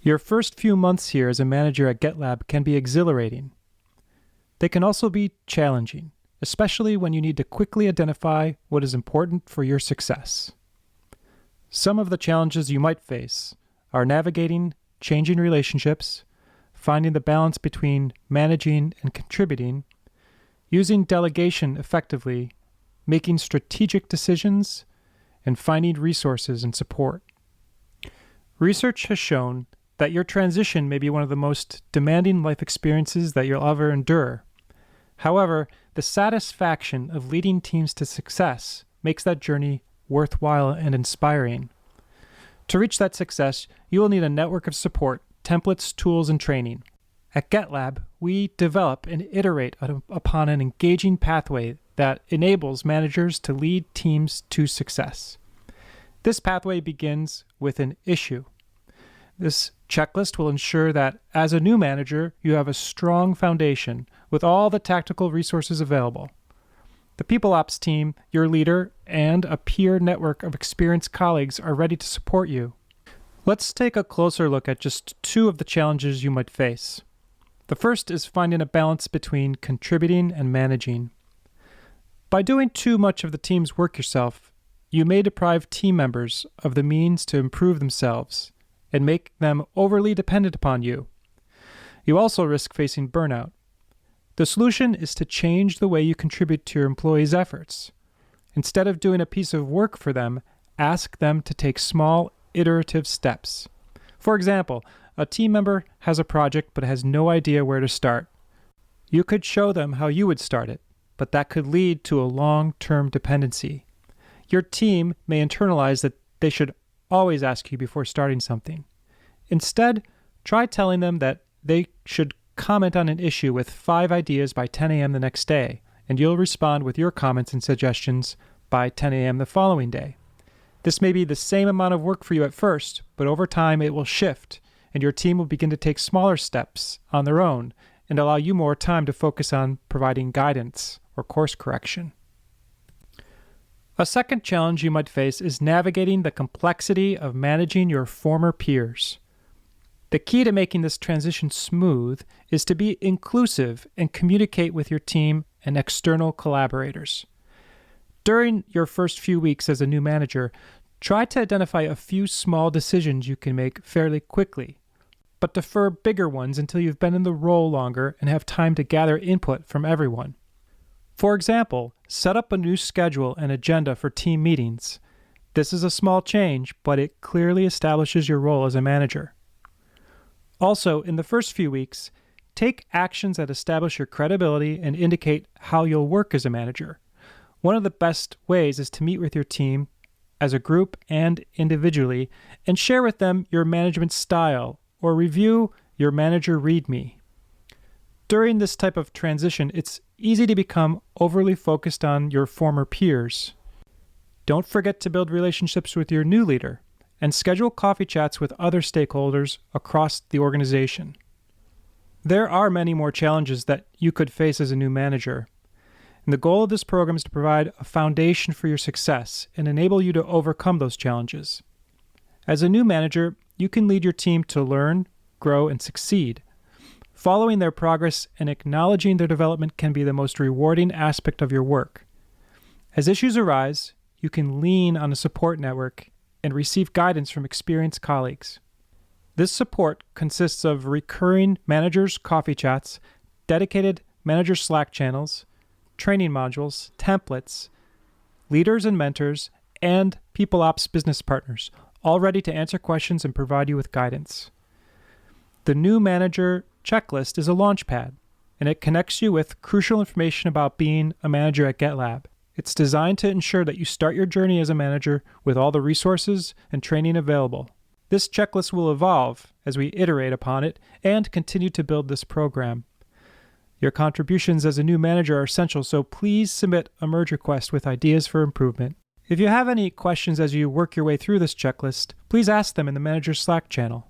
Your first few months here as a manager at GitLab can be exhilarating. They can also be challenging, especially when you need to quickly identify what is important for your success. Some of the challenges you might face are navigating changing relationships, finding the balance between managing and contributing, using delegation effectively, making strategic decisions, and finding resources and support. Research has shown that your transition may be one of the most demanding life experiences that you'll ever endure. However, the satisfaction of leading teams to success makes that journey worthwhile and inspiring. To reach that success, you will need a network of support, templates, tools, and training. At GitLab, we develop and iterate upon an engaging pathway that enables managers to lead teams to success. This pathway begins with an issue. This checklist will ensure that as a new manager, you have a strong foundation with all the tactical resources available. The People Ops team, your leader, and a peer network of experienced colleagues are ready to support you. Let's take a closer look at just two of the challenges you might face. The first is finding a balance between contributing and managing. By doing too much of the team's work yourself, you may deprive team members of the means to improve themselves and make them overly dependent upon you. You also risk facing burnout. The solution is to change the way you contribute to your employees' efforts. Instead of doing a piece of work for them, ask them to take small, iterative steps. For example, a team member has a project but has no idea where to start. You could show them how you would start it, but that could lead to a long-term dependency. Your team may internalize that they should always ask you before starting something. Instead, try telling them that they should comment on an issue with 5 ideas by 10 a.m. the next day, and you'll respond with your comments and suggestions by 10 a.m. the following day. This may be the same amount of work for you at first, but over time it will shift, and your team will begin to take smaller steps on their own and allow you more time to focus on providing guidance or course correction. A second challenge you might face is navigating the complexity of managing your former peers. The key to making this transition smooth is to be inclusive and communicate with your team and external collaborators. During your first few weeks as a new manager, try to identify a few small decisions you can make fairly quickly, but defer bigger ones until you've been in the role longer and have time to gather input from everyone. For example, set up a new schedule and agenda for team meetings. This is a small change, but it clearly establishes your role as a manager. Also, in the first few weeks, take actions that establish your credibility and indicate how you'll work as a manager. One of the best ways is to meet with your team as a group and individually and share with them your management style or review your manager README. During this type of transition, it's easy to become overly focused on your former peers. Don't forget to build relationships with your new leader and schedule coffee chats with other stakeholders across the organization. There are many more challenges that you could face as a new manager. And the goal of this program is to provide a foundation for your success and enable you to overcome those challenges. As a new manager, you can lead your team to learn, grow, and succeed. Following their progress and acknowledging their development can be the most rewarding aspect of your work. As issues arise, you can lean on a support network and receive guidance from experienced colleagues. This support consists of recurring managers' coffee chats, dedicated manager Slack channels, training modules, templates, leaders and mentors, and People Ops business partners, all ready to answer questions and provide you with guidance. The new manager checklist is a launchpad, and it connects you with crucial information about being a manager at GitLab. It's designed to ensure that you start your journey as a manager with all the resources and training available. This checklist will evolve as we iterate upon it and continue to build this program. Your contributions as a new manager are essential, so please submit a merge request with ideas for improvement. If you have any questions as you work your way through this checklist, please ask them in the manager Slack channel.